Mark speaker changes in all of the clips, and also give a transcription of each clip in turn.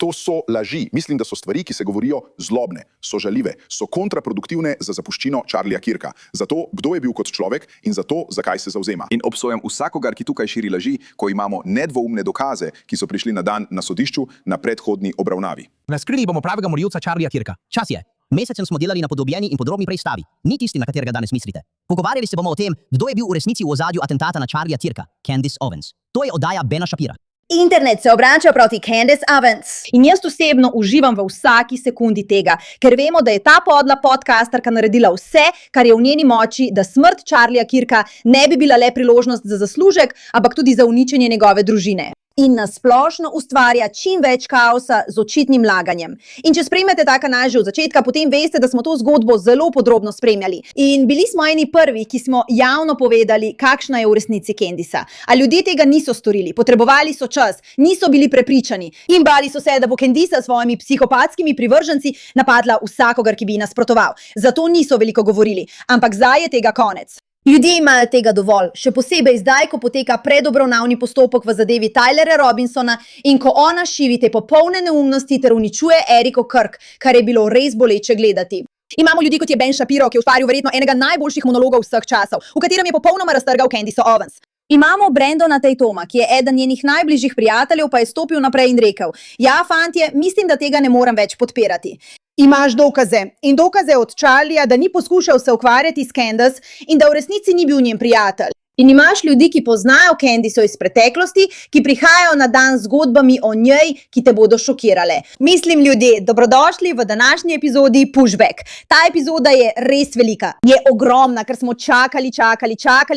Speaker 1: To so laži. Mislim, da so stvari, ki se govorijo, zlobne, so žaljive, so kontraproduktivne za zapuščino Charlieja Kirka. Zato, kdo je bil kot človek in zato, zakaj se zavzema. In obsojam vsakogar, ki tukaj širi laži, ko imamo nedvoumne dokaze, ki so prišli na dan na sodišču na predhodni obravnavi.
Speaker 2: Razkrili bomo pravega morilca Charlieja Kirka. Čas je. Mesecem smo delali na podrobljeni in podrobni preiskavi. Ni tisti, na katerega danes mislite. Pogovarjali se bomo o tem, kdo je bil v resnici v ozadju atentata na Charlieja Kirka, Candace Owens. To je oddaja Bena Shapira.
Speaker 3: Internet se obrača proti Candace Owens. In jaz osebno uživam v vsaki sekundi tega, ker vemo, da je ta podla podcasterka naredila vse, kar je v njeni moči, da smrt Charlieja Kirka ne bi bila le priložnost za zaslužek, ampak tudi za uničenje njegove družine. In nasplošno ustvarja čim več kaosa z očitnim laganjem. In če spremljate ta kanal že od začetka, potem veste, da smo to zgodbo zelo podrobno spremljali. In bili smo eni prvi, ki smo javno povedali, kakšna je v resnici Candica. A ljudje tega niso storili, potrebovali so čas, niso bili prepričani in bali so se, da bo Candica s svojimi psihopatskimi privrženci napadla vsakogar, ki bi ji nasprotoval. Zato niso veliko govorili, ampak zdaj je tega konec. Ljudje imajo tega dovolj, še posebej zdaj, ko poteka predobravnavni postopek v zadevi Tylera Robinsona in ko ona šivi te popolne neumnosti ter uničuje Eriko Kirk, kar je bilo res boleče gledati. Imamo ljudi, kot je Ben Shapiro, ki je ustvaril verjetno enega najboljših monologov vseh časov, v katerem je popolnoma raztrgal Candace Owens. Imamo Brandona Tatuma, ki je eden njenih najbližjih prijateljev, pa je stopil naprej in rekel: ja, fantje, mislim, da tega ne morem več podpirati. Imaš dokaze in dokaze od Charlieja, da ni poskušal se ukvarjati s Candace in da v resnici ni bil njen prijatelj. In imaš ljudi, ki poznajo Candico iz preteklosti, ki prihajajo na dan z zgodbami o njej, ki te bodo šokirale. Mislim, ljudje, dobrodošli v današnji epizodi Pushback. Ta epizoda je res velika, je ogromna, ker smo čakali,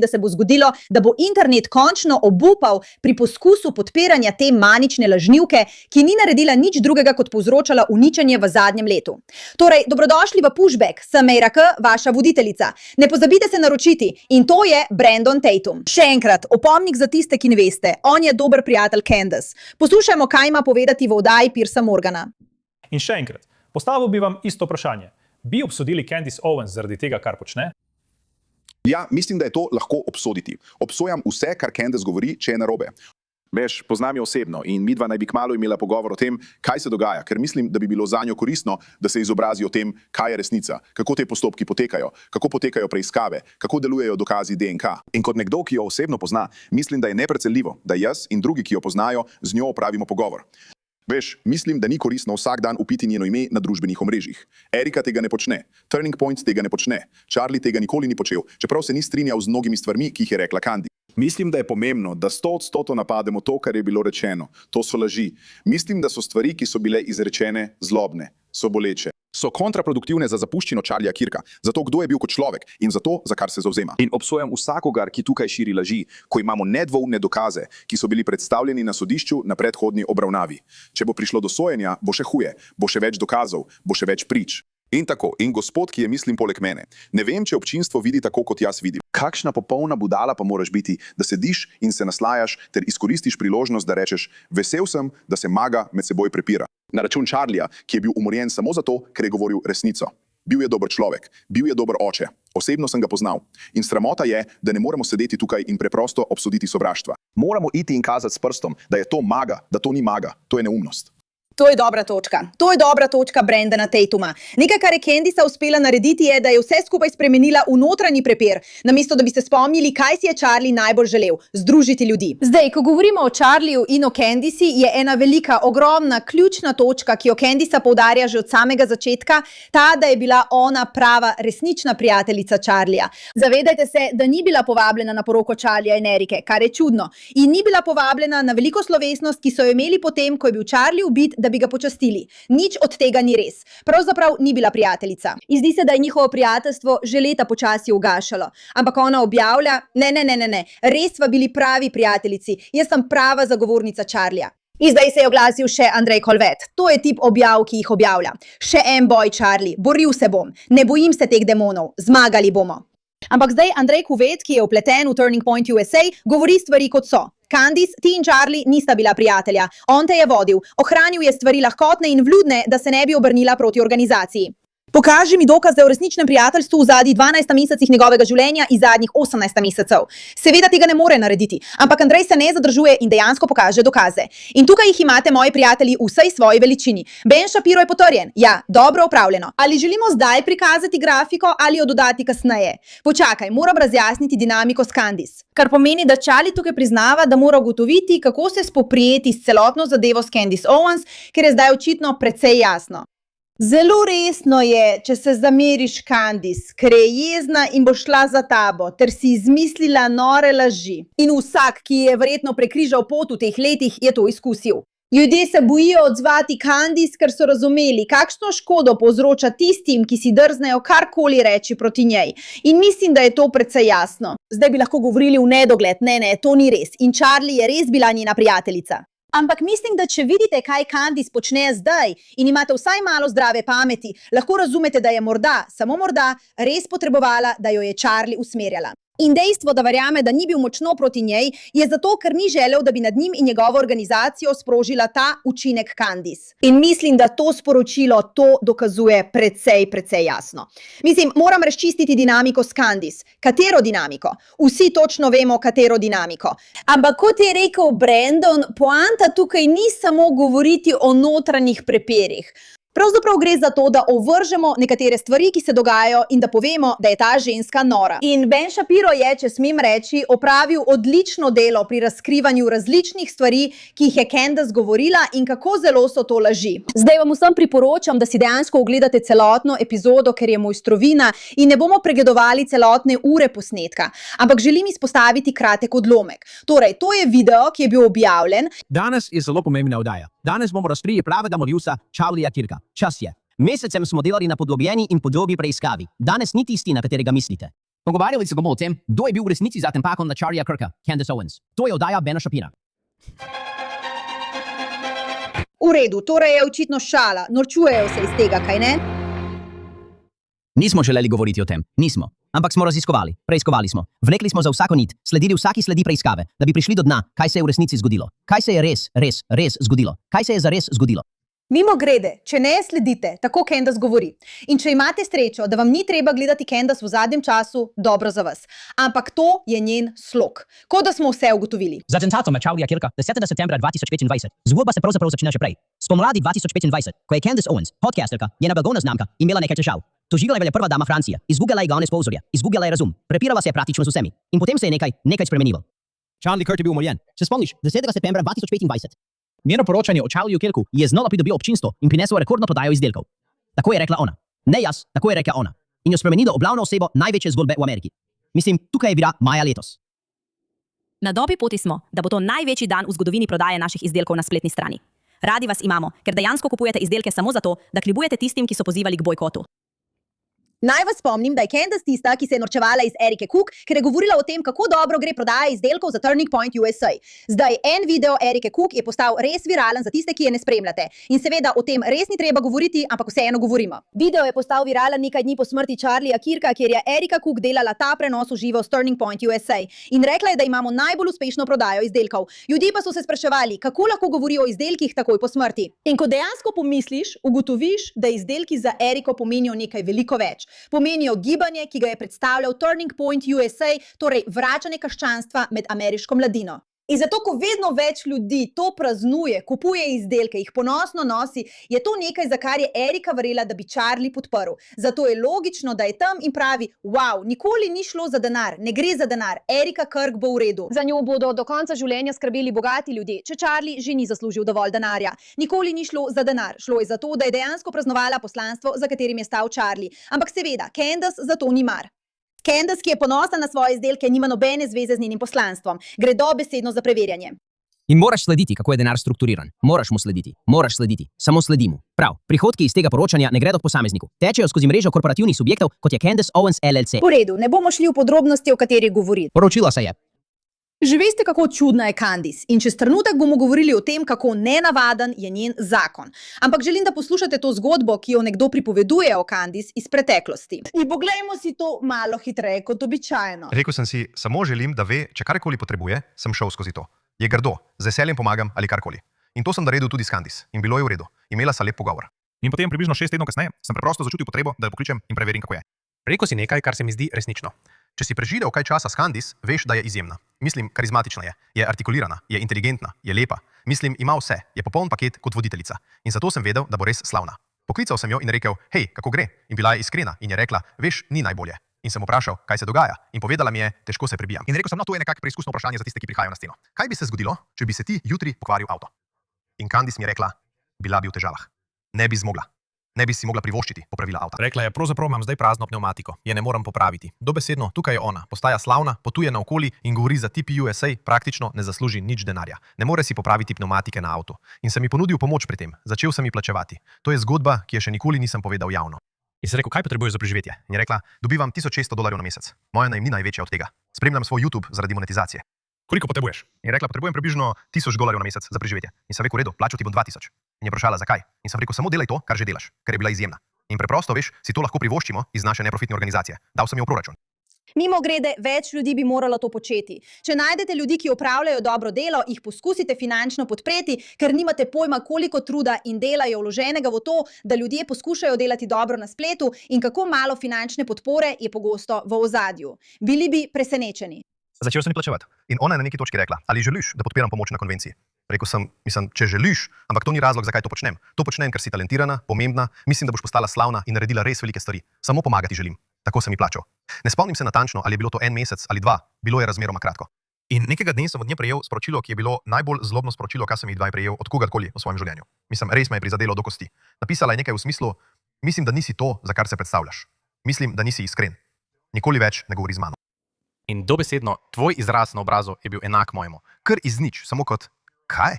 Speaker 3: da se bo zgodilo, da bo internet končno obupal pri poskusu podpiranja te manične lažnivke, ki ni naredila nič drugega, kot povzročala uničenje v zadnjem letu. Torej, dobrodošli v Pushback, sem Meira K., vaša voditeljica. Ne pozabite se naročiti in to je Brandon Tatum. Še enkrat, opomnik za tiste, ki ne veste, on je dober prijatelj Candace. Poslušajmo, kaj ima povedati v oddaji Piersa Morgana.
Speaker 4: In še enkrat, postavil bi vam isto vprašanje. Bi obsodili Candace Owens zaradi tega, kar počne?
Speaker 1: Ja, mislim, da je to lahko obsoditi. Obsojam vse, kar Candace govori, če je narobe. Veš, poznam jo osebno in midva naj bi kmalu imela pogovor o tem, kaj se dogaja, ker mislim, da bi bilo zanjo koristno, da se izobrazi o tem, kaj je resnica, kako te postopki potekajo, kako potekajo preiskave, kako delujejo dokazi DNK. In kot nekdo, ki jo osebno pozna, mislim, da je neprecenljivo, da jaz in drugi, ki jo poznajo, z njo opravimo pogovor. Veš, mislim, da ni koristno vsak dan upiti njeno ime na družbenih omrežjih. Erika tega ne počne, Turning Point tega ne počne, Charlie tega nikoli ni počel, čeprav se ni strinjal z mnogimi stvarmi, ki jih je rekla Candy. Mislim, da je pomembno, da 100% napademo to, kar je bilo rečeno. To so laži. Mislim, da so stvari, ki so bile izrečene, zlobne, so boleče. So kontraproduktivne za zapuščino Charlieja Kirka, za to, kdo je bil kot človek in za to, za kar se zavzema. In obsojam vsakogar, ki tukaj širi laži, ko imamo nedvoumne dokaze, ki so bili predstavljeni na sodišču na predhodni obravnavi. Če bo prišlo do sojenja, bo še huje, bo še več dokazov, bo še več prič. In tako, in gospod, ki je mislim poleg mene. Ne vem, če občinstvo vidi tako, kot jaz vidim. Kakšna popolna budala pa moraš biti, da sediš in se naslajaš ter izkoristiš priložnost, da rečeš: vesel sem, da se maga med seboj prepira. Na račun Charlieja, ki je bil umorjen samo zato, ker je govoril resnico. Bil je dober človek, bil je dober oče. Osebno sem ga poznal. In sramota je, da ne moremo sedeti tukaj in preprosto obsoditi sovraštva. Moramo iti in kazati s prstom, da je to maga, da to ni maga. To je neumnost.
Speaker 3: To je dobra točka. To je dobra točka Brandona Tatuma. Nekaj, kar je Candica uspela narediti, je, da je vse skupaj spremenila v notranji prepir, namesto da bi se spomnili, kaj si je Charlie najbolj želel: združiti ljudi. Zdaj, ko govorimo o Charlieju in o Candici, je ena velika, ogromna, ključna točka, ki jo Candica poudarja že od samega začetka, ta, da je bila ona prava, resnična prijateljica Charlieja. Zavedajte se, da ni bila povabljena na poroko Charlieja in Erike, kar je čudno. In ni bila povabljena na veliko slovesnost, ki so jo imeli potem, ko je bil Charlie ubit, da bi ga počastili. Nič od tega ni res. Pravzaprav ni bila prijateljica. In zdi se, da je njihovo prijateljstvo že leta počasi ugašalo. Ampak ona objavlja: ne, res sva bili pravi prijateljici. Jaz sem prava zagovornica Charlieja. In zdaj se je oglasil še Andrej Kolvet. To je tip objav, ki jih objavlja. Še en boj, Charlie. Boril se bom. Ne bojim se teh demonov. Zmagali bomo. Ampak zdaj Andrej Kuvet, ki je vpleten v Turning Point USA, govori stvari kot so. Candice, ti in Charlie nista bila prijatelja. On te je vodil. Ohranil je stvari lahkotne in vljudne, da se ne bi obrnila proti organizaciji. Pokaži mi dokaze o resničnem prijateljstvu v zadnjih 12 mesecih njegovega življenja in zadnjih 18 mesecev. Seveda tega ne more narediti, ampak Andrej se ne zadržuje in dejansko pokaže dokaze. In tukaj jih imate, moji prijatelji, v vsej svoji veličini. Ben Shapiro je potrjen. Ja, dobro opravljeno. Ali želimo zdaj prikazati grafiko ali jo dodati kasneje? Počakaj, moram razjasniti dinamiko s Candice. Kar pomeni, da Charlie tukaj priznava, da mora ugotoviti, kako se spoprijeti s celotno zadevo s Candice Owens, ker je zdaj očitno precej jasno. Zelo resno je, če se zameriš Candice, ker je jezna in bo šla za tabo, ter si izmislila nore laži. In vsak, ki je verjetno prekrižal pot v teh letih, je to izkusil. Ljudje se bojijo odzvati Candice, ker so razumeli, kakšno škodo povzroča tistim, ki si drznejo karkoli reči proti njej. In mislim, da je to precej jasno. Zdaj bi lahko govorili v nedogled, ne, to ni res. In Charlie je res bila njena prijateljica. Ampak mislim, da če vidite, kaj Candice počne zdaj in imate vsaj malo zdrave pameti, lahko razumete, da je morda, samo morda, res potrebovala, da jo je Charlie usmerjala. In dejstvo, da verjame, da ni bil močno proti njej, je zato, ker ni želel, da bi nad njim in njegovo organizacijo sprožila ta učinek Candice. In mislim, da to sporočilo to dokazuje precej jasno. Mislim, moram razčistiti dinamiko s Candice. Katero dinamiko? Vsi točno vemo, katero dinamiko. Ampak kot je rekel Brandon, poanta tukaj ni samo govoriti o notranjih prepirih. Pravzaprav gre za to, da ovržemo nekatere stvari, ki se dogajajo in da povemo, da je ta ženska nora. In Ben Shapiro je, če smem reči, opravil odlično delo pri razkrivanju različnih stvari, ki jih je Candice govorila in kako zelo so to laži. Zdaj vam vsem priporočam, da si dejansko ogledate celotno epizodo, ker je mojstrovina in ne bomo pregledovali celotne ure posnetka. Ampak želim izpostaviti kratek odlomek. Torej, to je video, ki je bil objavljen.
Speaker 2: Danes je zelo pomembna oddaja. Danes bomo razkrili pravega morilca Charlieja Kirka. Čas je. Mesecem smo delali na podrobljeni in podrobni preiskavi. Danes ni tisti, na katerega mislite. Pogovarjali se bomo o tem, kdo je bil v resnici za tempakom na Charlieja Kirka, Candice Owens. To je oddaja Bena Shapira.
Speaker 3: V redu, torej je očitno šala. Norčujejo se iz tega, kaj ne?
Speaker 2: Nismo želeli govoriti o tem. Nismo. Ampak smo raziskovali. Preiskovali smo. Vlekli smo za vsako nit. Sledili vsaki sledi preiskave, da bi prišli do dna, kaj se je v resnici zgodilo. Kaj se je res zgodilo. Kaj se je zares zgodilo.
Speaker 3: Mimogrede, če ne sledite, tako Candice govori. In če imate srečo, da vam ni treba gledati Candice v zadnjem času, dobro za vas. Ampak to je njen slog. Kot da smo vse ugotovili.
Speaker 2: Z atentatom na Charlieja Kirka 10. septembra 2025. Zgodba se pravzaprav začne še prej. Spomladi 2025, ko je Candice Owens, podcasterka, njena blagovna znamka, imela nekaj težav. Tožila je prva dama Francije, izgubila je glavne sponzorje, izgubila je razum, prepirala se je praktično z vsemi. In potem se je nekaj spremenilo. Charlie Kirk je bil umorjen. Se spomniš, 10. septembra 2025. Njeno poročanje o Charlieju Kirku je znova pridobilo občinstvo in prineslo rekordno prodajo izdelkov. Tako je rekla ona. Ne jaz, tako je rekla ona. In jo spremenilo v glavno osebo največje zgodbe v Ameriki. Mislim, tukaj je bila maja letos.
Speaker 5: Na dobi poti smo, da bo to največji dan v zgodovini prodaje naših izdelkov na spletni strani. Radi vas imamo, ker dejansko kupujete izdelke samo zato, da kljubujete tistim, ki so pozivali k bojkotu.
Speaker 3: Naj vas spomnim, da je Candice tista, ki se je norčevala iz Erike Cook, ker je govorila o tem, kako dobro gre prodaja izdelkov za Turning Point USA. Zdaj, en video Erike Cook je postal res viralen za tiste, ki je ne spremljate. In seveda o tem res ni treba govoriti, ampak vseeno govorimo. Video je postal viralen nekaj dni po smrti Charlieja Kirka, kjer je Erika Cook delala ta prenos v živo s Turning Point USA. In rekla je, da imamo najbolj uspešno prodajo izdelkov. Ljudje pa so se spraševali, kako lahko govori o izdelkih takoj po smrti. In ko dejansko pomisliš, ugotoviš, da izdelki za Eriko pomenijo nekaj veliko več. Pomenijo gibanje, ki ga je predstavljal Turning Point USA, torej vračanje krščanstva med ameriško mladino. In zato, ko vedno več ljudi to praznuje, kupuje izdelke, jih ponosno nosi, je to nekaj, za kar je Erika verjela, da bi Charlie podprl. Zato je logično, da je tam in pravi, wow, nikoli ni šlo za denar, ne gre za denar, Erika Kirk bo v redu. Za njo bodo do konca življenja skrbeli bogati ljudje, če Charlie že ni zaslužil dovolj denarja. Nikoli ni šlo za denar, šlo je za to, da je dejansko praznovala poslanstvo, za katerim je stal Charlie. Ampak seveda, Candice za to ni mar. Candice, ki je ponosna na svoje izdelke, nima nobene zveze z njenim poslanstvom. Gre dobesedno za preverjanje.
Speaker 2: In moraš slediti, kako je denar strukturiran. Moraš mu slediti. Moraš slediti. Samo sledi mu. Prav, prihodki iz tega poročanja ne gredo k posamezniku. Tečejo skozi mrežo korporativnih subjektov, kot je Candice Owens LLC.
Speaker 3: V redu, ne bomo šli v podrobnosti, o katerih govori.
Speaker 2: Poročila se je.
Speaker 3: Že veste, kako čudna je Candice in čez trenutek bomo govorili o tem, kako nenavaden je njen zakon. Ampak želim, da poslušate to zgodbo, ki jo nekdo pripoveduje o Candice iz preteklosti. In poglejmo si to malo hitreje kot običajno.
Speaker 6: Rekel sem si, samo želim, da ve, če karkoli potrebuje, sem šel skozi to. Je grdo, z veseljem pomagam ali karkoli. In to sem naredil tudi s Candice. In bilo je v redu. Imela sva lep pogovor. In potem približno 6 tednov kasneje sem preprosto začutil potrebo, da jo pokličem in preverim, kako je. Rekel si nekaj, kar se mi zdi resnično. Če si preživel kaj časa s Candice, veš, da je izjemna. Mislim, karizmatična je artikulirana, je inteligentna, je lepa. Mislim, ima vse, je popoln paket kot voditeljica. In zato sem vedel, da bo res slavna. Poklical sem jo in rekel, hej, kako gre? In bila je iskrena in je rekla, veš, ni najbolje. In sem vprašal, kaj se dogaja. In povedala mi je, težko se prebijam. In rekel sem, no, to je nekako preizkusno vprašanje za tiste, ki prihajajo na sceno. Kaj bi se zgodilo, če bi se ti jutri pokvaril avto? In Candice mi je rekla, bila bi v težavah. Ne bi zmogla. Ne bi si mogla privoščiti popravila avta. Rekla je, pravzaprav imam zdaj prazno pneumatiko, je ne morem popraviti. Dobesedno, tukaj je ona, postaja slavna, potuje naokoli in govori za TPUSA, praktično ne zasluži nič denarja. Ne more si popraviti pneumatike na avtu. In sem ji ponudil pomoč pri tem, začel sem ji plačevati. To je zgodba, ki je še nikoli nisem povedal javno. In sem rekel, kaj potrebuješ za preživetje? In je rekla, dobivam $1600 na mesec. Moja najemnina je največja od tega. Spremljam svoj YouTube zaradi monetizacije. Koliko potrebuješ? In je rekla, potrebujem približno $1000 na mesec za preživetje. In sem rekel, v redu, plačal ti bom 2000. In je vprašala, zakaj? In sem rekel, samo delaj to, kar že delaš, ker je bila izjemna. In preprosto, veš, si to lahko privoščimo iz naše neprofitne organizacije. Dal sem jo v proračun.
Speaker 3: Mimogrede, več ljudi bi moralo to početi. Če najdete ljudi, ki opravljajo dobro delo, jih poskusite finančno podpreti, ker nimate pojma, koliko truda in dela je vloženega v to, da ljudje poskušajo delati dobro na spletu in kako malo finančne podpore je pogosto v ozadju. Bili bi presenečeni.
Speaker 6: Začel sem ji plačevati. In ona je na neki točki rekla, ali želiš, da podpiram pomoč na konvenciji? Rekel sem, če želiš, ampak to ni razlog, zakaj to počnem. To počnem, ker si talentirana, pomembna, mislim, da boš postala slavna in naredila res velike stvari. Samo pomagati želim. Tako sem ji plačal. Ne spomnim se natančno, ali je bilo to 1 mesec ali 2, bilo je razmeroma kratko. In nekega dne sem od nje prejel sporočilo, ki je bilo najbolj zlobno sporočilo, kar sem jih kdaj prejel od kogarkoli v svojem življenju. Mislim, res me je prizadelo do kosti. Napisala je nekaj v smislu, mislim, da nisi to, za kar se predstavljaš. Mislim, da nisi iskren. Nikoli več ne govori z mano. In dobesedno, tvoj izraz na obrazu je bil enak mojemu. Kar iz nič, samo kot, kaj?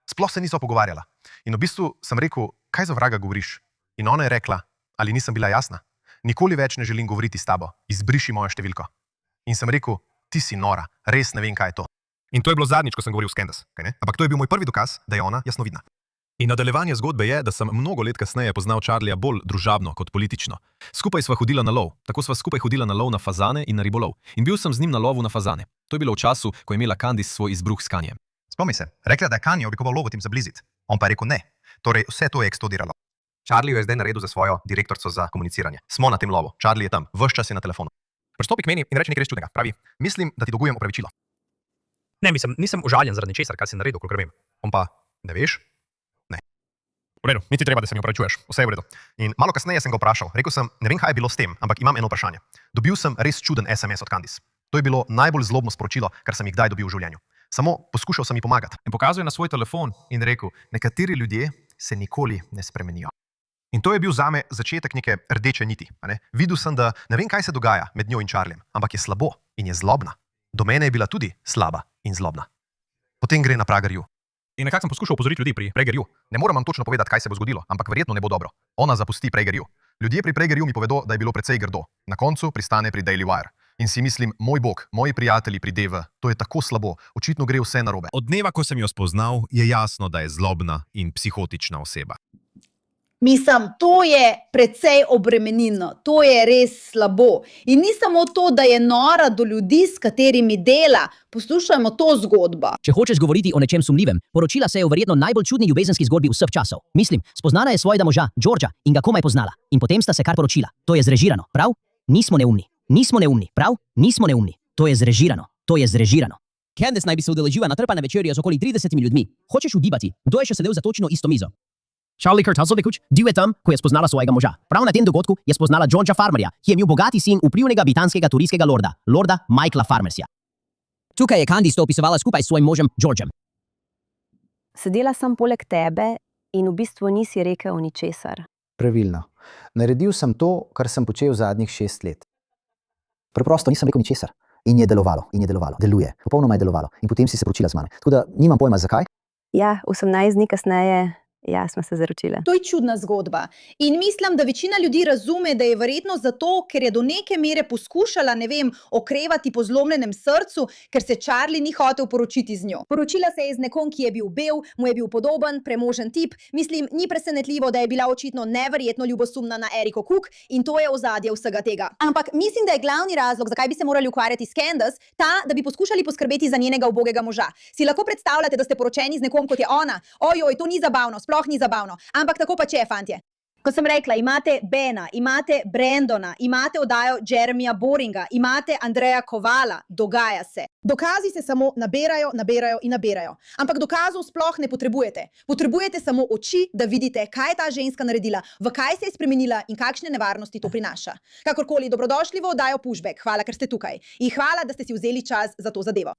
Speaker 6: Sploh se nisva pogovarjala. In v bistvu sem rekel, kaj za vraga govoriš? In ona je rekla, ali nisem bila jasna? Nikoli več ne želim govoriti s tabo, izbriši mojo številko. In sem rekel, ti si nora, res ne vem, kaj je to. In to je bilo zadnjič, ko sem govoril s Candice, ampak to je bil moj prvi dokaz, da je ona jasnovidna. In nadaljevanje zgodbe je, da sem mnogo let kasneje poznal Charlija bolj družabno kot politično. Skupaj sva hodila na lov, tako sva skupaj hodila na lov na fazane in na ribolov. In bil sem z njim na lovu na fazane. To je bilo v času, ko je imela Candice svoj izbruh s Kanjem. Spomni se, rekla, da je Kanye oblikoval lov v tem zablizit. On pa je rekel ne. Torej, vse to je eksplodiralo. Charlie jo je zdaj naredil za svojo direktorico za komuniciranje. Smo na tem lovu, Charlie je tam, ves čas je na telefonu. Pristopi k meni in reče nekaj res čudnega. Pravi, mislim, da ti dolgujem opravičilo. Ne, nisem užaljen zaradi ničesar, kar si naredil, kolikor vem. On pa, ne veš? Ne. V redu, niti treba, da se mi opravičuješ. Vse je v redu. In malo kasneje sem ga vprašal. Rekel sem, ne vem, kaj je bilo s tem, ampak imam eno vprašanje. Dobil sem res čuden SMS od Candice. To je bilo najbolj zlobno sporočilo, kar sem jih kdaj dobil v življenju. Samo poskušal sem ji pomagati. In pokazal je na svoj telefon in rekel, nekateri ljudje se nikoli ne spremenijo. In to je bil zame začetek neke rdeče niti. Videl sem, da ne vem, kaj se dogaja med njo in Charliem, ampak je slabo in je zlobna. Do mene je bila tudi slaba in zlobna. Potem gre na Pragerju. In nekako sem poskušal opozoriti ljudi pri Pragerju. Ne morem vam točno povedati, kaj se bo zgodilo, ampak verjetno ne bo dobro. Ona zapusti Pragerju. Ljudje pri Pragerju mi povedo, da je bilo precej grdo. Na koncu pristane pri Daily Wire. In si mislim, moj bog, moji prijatelji pri DV, to je tako slabo, očitno gre vse narobe.
Speaker 7: Od dneva, ko sem jo spoznal, je jasno, da je zlobna in psihotična oseba.
Speaker 3: Mislim, to je precej obremenilno, to je res slabo. In ni samo to, da je nora do ljudi, s katerimi dela. Poslušajmo to zgodbo.
Speaker 2: Če hočeš govoriti o nečem sumljivem, poročila se je o verjetno najbolj čudni ljubezenski zgodbi vseh časov. Mislim, spoznala je svojega moža, Georgea, in ga komaj poznala. In potem sta se kar poročila. To je zrežirano, prav? Nismo neumni. Nismo neumni, prav? Nismo neumni. To je zrežirano. To je zrežirano. Candice naj bi se udeležila natrpane večerje z okoli 30 ljudmi. Hočeš ugibati, kdo je še sedel za točno isto mizo? Charlie Kurt Hasselvikuč, bil je tam, ko je spoznala svojega moža. Prav na tem dogodku je spoznala Georgea Farmerja, ki je imel bogati sin vplivnega britanskega turijskega lorda Michaela Farmersja. Tukaj je Candice to opisovala skupaj s svojim možem Georgeom.
Speaker 8: Sedela sem poleg tebe in v bistvu nisi rekel ničesar.
Speaker 9: Pravilno. Naredil sem to, kar sem počel zadnjih 6 let. Preprosto nisem rekel ničesar. In je delovalo, deluje. Popolnoma je delovalo. In potem si se poročila z mano. Tako da nimam pojma, zakaj.
Speaker 8: Ja, 18 dni kasneje, ja, smo se zaročile.
Speaker 3: To je čudna zgodba. In mislim, da večina ljudi razume, da je verjetno zato, ker je do neke mere poskušala, okrevati po zlomljenem srcu, ker se Charlie ni hotel poročiti z njo. Poročila se je z nekom, ki je bil bel, mu je bil podoben, premožen tip. Mislim, ni presenetljivo, da je bila očitno neverjetno ljubosumna na Eriko Cook in to je ozadje vsega tega. Ampak mislim, da je glavni razlog, zakaj bi se morali ukvarjati s Candice, ta, da bi poskušali poskrbeti za njenega ubogega moža. Si lahko predstavljate, da ste poročeni z nekom, kot je ona? Ojoj, to ni zabavno. Sploh ni zabavno, ampak tako pa če je, fantje. Ko sem rekla, imate Bena, imate Brandona, imate oddajo Jeremija Boringa, imate Andreja Kovala, dogaja se. Dokazi se samo naberajo, naberajo in naberajo. Ampak dokazov sploh ne potrebujete. Potrebujete samo oči, da vidite, kaj je ta ženska naredila, v kaj se je spremenila in kakšne nevarnosti to prinaša. Kakorkoli, dobrodošli v oddajo Pushback. Hvala, ker ste tukaj. In hvala, da ste si vzeli čas za to zadevo.